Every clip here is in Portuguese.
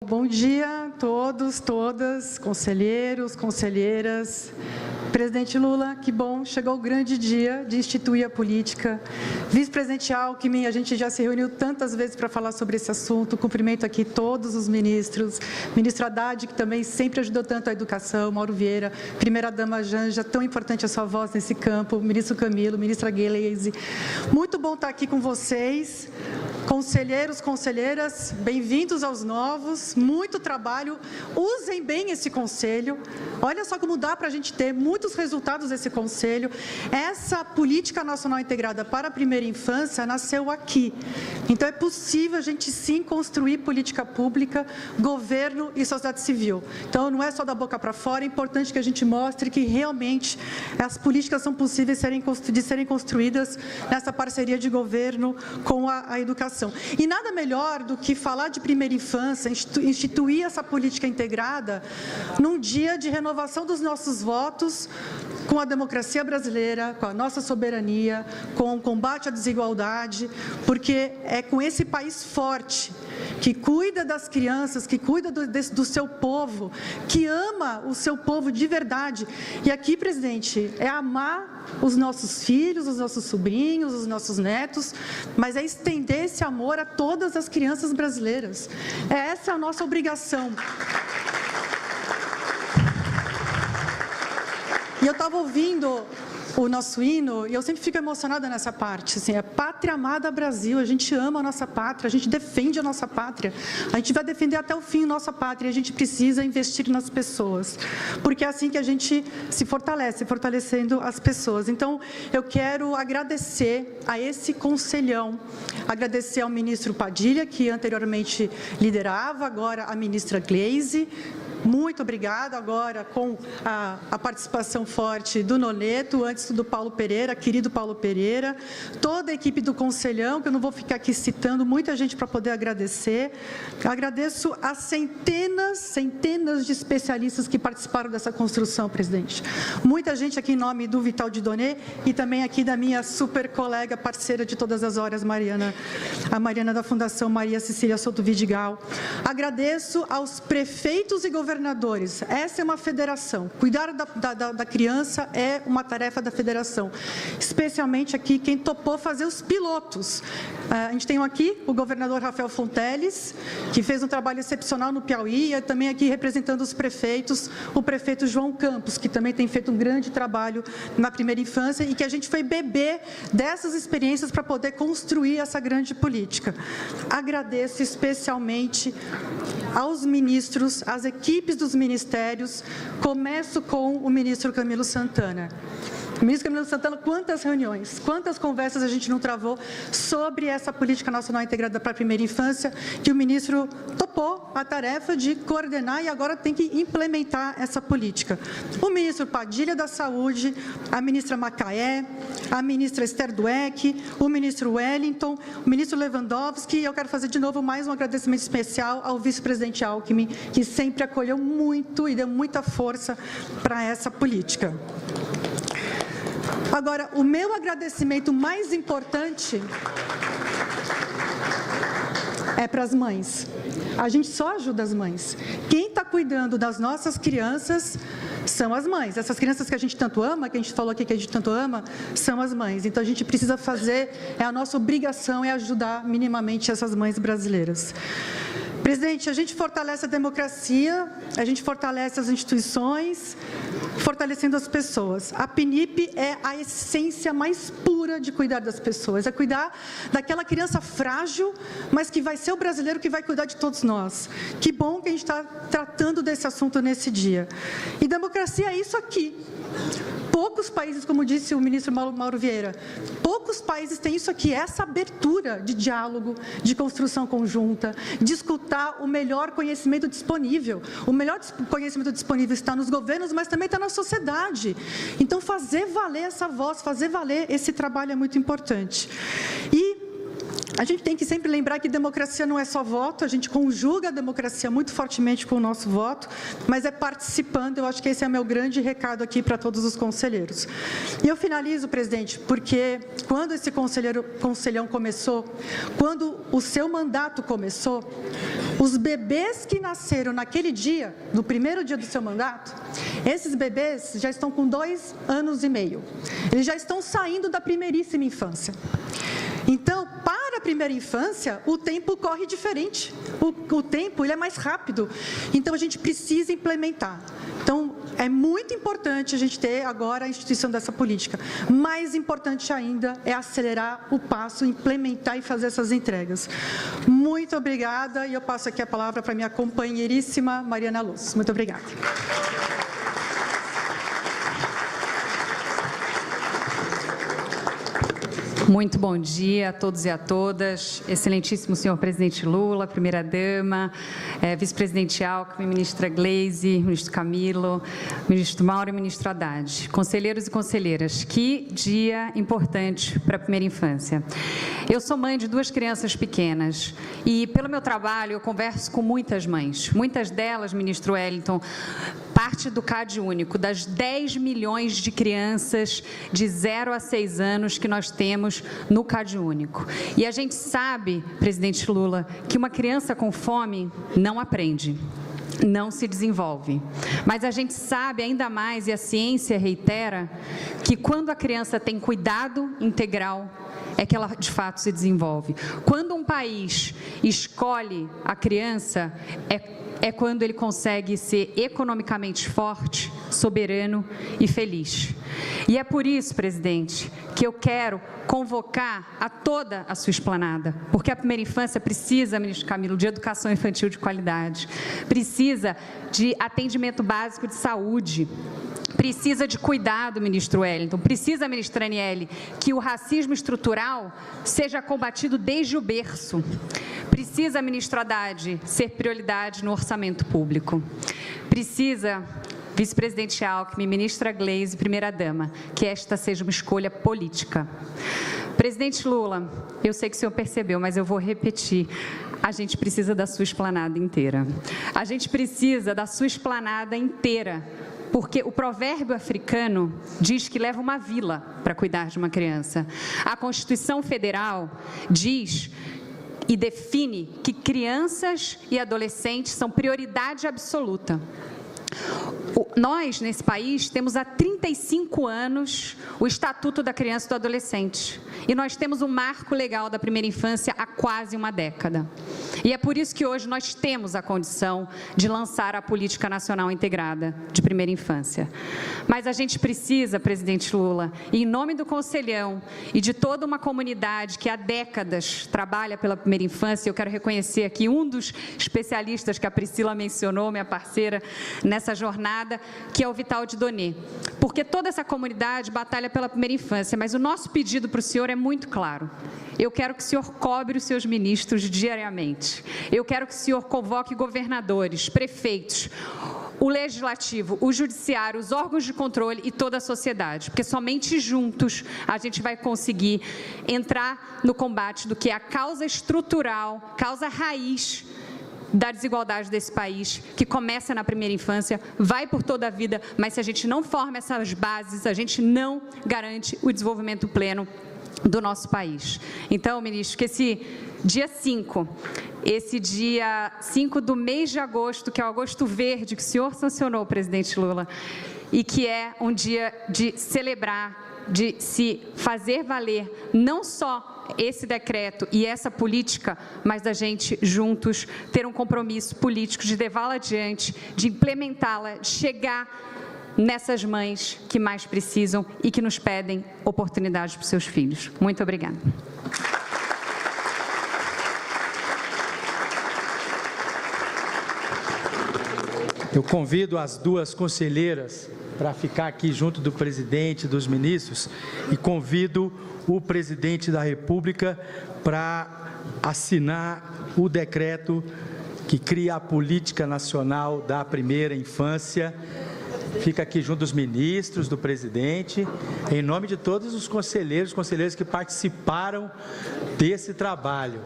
Bom dia a todos, todas, conselheiros, conselheiras. Presidente Lula, que bom, chegou o grande dia de instituir a política. Vice-presidente Alckmin, a gente já se reuniu tantas vezes para falar sobre esse assunto. Cumprimento aqui todos os ministros. Ministro Haddad, que também sempre ajudou tanto a educação, Mauro Vieira, primeira-dama Janja, tão importante a sua voz nesse campo, ministro Camilo, ministra Gleisi. Muito bom estar aqui com vocês. Conselheiros, conselheiras, bem-vindos aos novos, muito trabalho, usem bem esse conselho, olha só como dá para a gente ter muitos resultados desse conselho. Essa política nacional integrada para a primeira infância nasceu aqui, então é possível a gente sim construir política pública, governo e sociedade civil. Então não é só da boca para fora, é importante que a gente mostre que realmente as políticas são possíveis de serem construídas nessa parceria de governo com a educação. E nada melhor do que falar de primeira infância, instituir essa política integrada num dia de renovação dos nossos votos com a democracia brasileira, com a nossa soberania, com o combate à desigualdade, porque é com esse país forte, que cuida das crianças, que cuida do seu povo, que ama o seu povo de verdade. E aqui, presidente, é amar os nossos filhos, os nossos sobrinhos, os nossos netos, mas é estender esse amor a todas as crianças brasileiras. Essa é a nossa obrigação. E eu estava ouvindo o nosso hino, e eu sempre fico emocionada nessa parte, assim, é Pátria Amada Brasil, a gente ama a nossa pátria, a gente defende a nossa pátria, a gente vai defender até o fim a nossa pátria, e a gente precisa investir nas pessoas, porque é assim que a gente se fortalece, fortalecendo as pessoas. Então, eu quero agradecer a esse conselhão, agradecer ao ministro Padilha, que anteriormente liderava, agora a ministra Gleisi. Muito obrigada, agora com a participação forte do Noleto, antes do Paulo Pereira, querido Paulo Pereira, toda a equipe do Conselhão, que eu não vou ficar aqui citando, muita gente para poder agradecer. Agradeço a centenas de especialistas que participaram dessa construção, presidente. Muita gente aqui em nome do Vital de Donê e também aqui da minha super colega, parceira de todas as horas, a Mariana da Fundação Maria Cecília Souto Vidigal. Agradeço aos prefeitos e governadores. Essa é uma federação. Cuidar da criança é uma tarefa da federação. Especialmente aqui, quem topou fazer os pilotos. A gente tem aqui o governador Rafael Fonteles, que fez um trabalho excepcional no Piauí, e também aqui representando os prefeitos, o prefeito João Campos, que também tem feito um grande trabalho na primeira infância e que a gente foi beber dessas experiências para poder construir essa grande política. Agradeço especialmente aos ministros, às equipes dos ministérios. Começo com o ministro Camilo Santana. Ministro Camilo Santana, quantas reuniões, quantas conversas a gente não travou sobre essa política nacional integrada para a primeira infância, que o ministro topou a tarefa de coordenar e agora tem que implementar essa política. O ministro Padilha da Saúde, a ministra Macaé, a ministra Esther Dweck, o ministro Wellington, o ministro Lewandowski, e eu quero fazer de novo mais um agradecimento especial ao vice-presidente Alckmin, que sempre acolheu muito e deu muita força para essa política. Agora, o meu agradecimento mais importante é para as mães. A gente só ajuda as mães. Quem está cuidando das nossas crianças são as mães. Essas crianças que a gente tanto ama, que a gente falou aqui que a gente tanto ama, são as mães. Então, a gente precisa fazer, é a nossa obrigação, é ajudar minimamente essas mães brasileiras. Presidente, a gente fortalece a democracia, a gente fortalece as instituições, fortalecendo as pessoas. A PNIP é a essência mais pura de cuidar das pessoas, é cuidar daquela criança frágil, mas que vai ser o brasileiro que vai cuidar de todos nós. Que bom que a gente está tratando desse assunto nesse dia. E democracia é isso aqui. Poucos países, como disse o ministro Mauro Vieira, poucos países têm isso aqui, essa abertura de diálogo, de construção conjunta, de escutar o melhor conhecimento disponível. O melhor conhecimento disponível está nos governos, mas também está na sociedade. Então, fazer valer essa voz, fazer valer esse trabalho é muito importante. E a gente tem que sempre lembrar que democracia não é só voto, a gente conjuga a democracia muito fortemente com o nosso voto, mas é participando. Eu acho que esse é meu grande recado aqui para todos os conselheiros. E eu finalizo, presidente, porque quando esse conselhão começou, quando o seu mandato começou, os bebês que nasceram naquele dia, no primeiro dia do seu mandato, esses bebês já estão com 2 anos e meio. Eles já estão saindo da primeiríssima infância. Então, para a primeira infância, o tempo corre diferente. O tempo ele é mais rápido. Então, a gente precisa implementar. Então, é muito importante a gente ter agora a instituição dessa política. Mais importante ainda é acelerar o passo, implementar e fazer essas entregas. Muito obrigada. E eu passo aqui a palavra para minha companheiríssima Mariana Luz. Muito obrigada. Muito bom dia a todos e a todas. Excelentíssimo senhor presidente Lula, primeira-dama, vice-presidente Alckmin, ministra Gleisi, ministro Camilo, ministro Mauro e ministro Haddad. Conselheiros e conselheiras, que dia importante para a primeira infância. Eu sou mãe de 2 crianças pequenas e, pelo meu trabalho, eu converso com muitas mães. Muitas delas, ministro Wellington, parte do CAD único, das 10 milhões de crianças de 0 a 6 anos que nós temos no CAD único. E a gente sabe, presidente Lula, que uma criança com fome não aprende, não se desenvolve. Mas a gente sabe ainda mais, e a ciência reitera, que quando a criança tem cuidado integral, é que ela de fato se desenvolve. Quando um país escolhe a criança, é quando ele consegue ser economicamente forte, soberano e feliz. E é por isso, presidente, que eu quero convocar a toda a sua esplanada, porque a primeira infância precisa, ministro Camilo, de educação infantil de qualidade, precisa de atendimento básico de saúde, precisa de cuidado, ministro Wellington, precisa, ministra Aniele, que o racismo estrutural seja combatido desde o berço. Precisa, ministro Haddad, ser prioridade no orçamento público. Precisa, vice-presidente Alckmin, ministra Gleisi, primeira-dama, que esta seja uma escolha política. Presidente Lula, eu sei que o senhor percebeu, mas eu vou repetir. A gente precisa da sua esplanada inteira. A gente precisa da sua esplanada inteira, porque o provérbio africano diz que leva uma vila para cuidar de uma criança. A Constituição Federal diz e define que crianças e adolescentes são prioridade absoluta. Nós, nesse país, temos há 35 anos o Estatuto da Criança e do Adolescente. E nós temos o marco legal da primeira infância há quase uma década. E é por isso que hoje nós temos a condição de lançar a Política Nacional Integrada de Primeira Infância. Mas a gente precisa, presidente Lula, em nome do Conselhão e de toda uma comunidade que há décadas trabalha pela primeira infância, eu quero reconhecer aqui um dos especialistas que a Priscila mencionou, minha parceira, nessa jornada, que é o Vital de Donê. Porque toda essa comunidade batalha pela primeira infância, mas o nosso pedido para o senhor é muito claro. Eu quero que o senhor cobre os seus ministros diariamente. Eu quero que o senhor convoque governadores, prefeitos, o legislativo, o judiciário, os órgãos de controle e toda a sociedade, porque somente juntos a gente vai conseguir entrar no combate do que é a causa estrutural, causa raiz da desigualdade desse país, que começa na primeira infância, vai por toda a vida, mas se a gente não forma essas bases, a gente não garante o desenvolvimento pleno do nosso país. Então, ministro, que esse dia 5 do mês de agosto, que é o agosto verde, que o senhor sancionou, presidente Lula, e que é um dia de celebrar, de se fazer valer, não só esse decreto e essa política, mas da gente juntos ter um compromisso político de levá-la adiante, de implementá-la, de chegar nessas mães que mais precisam e que nos pedem oportunidades para os seus filhos. Muito obrigada. Eu convido as 2 conselheiras para ficar aqui junto do presidente, dos ministros, e convido o presidente da República para assinar o decreto que cria a Política Nacional da Primeira Infância Fica aqui junto dos ministros, do presidente, em nome de todos os conselheiros que participaram desse trabalho.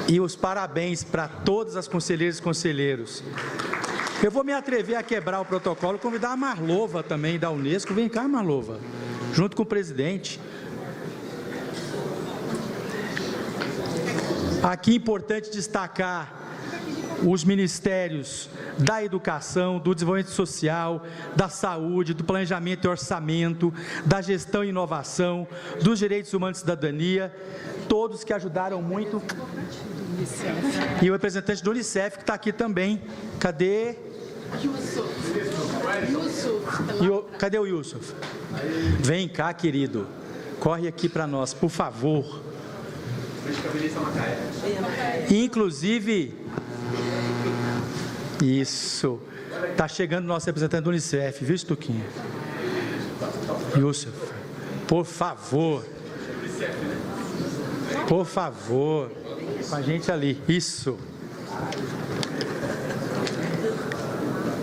E os parabéns para todas as conselheiras e conselheiros. Eu vou me atrever a quebrar o protocolo, convidar a Marlova também da Unesco. Vem cá, Marlova, junto com o presidente. Aqui é importante destacar os ministérios da Educação, do Desenvolvimento Social, da Saúde, do Planejamento e Orçamento, da Gestão e Inovação, dos Direitos Humanos e Cidadania, todos que ajudaram muito. E o representante do Unicef, que está aqui também. Cadê? Cadê o Yusuf? Vem cá, querido. Corre aqui para nós, por favor. Inclusive, isso, está chegando o nosso representante do Unicef, viu, Stuquinha? Yusuf, por favor, com a gente ali, isso.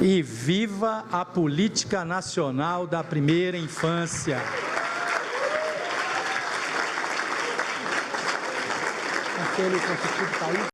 E viva a Política Nacional da Primeira Infância. Conselho Constitucional do País.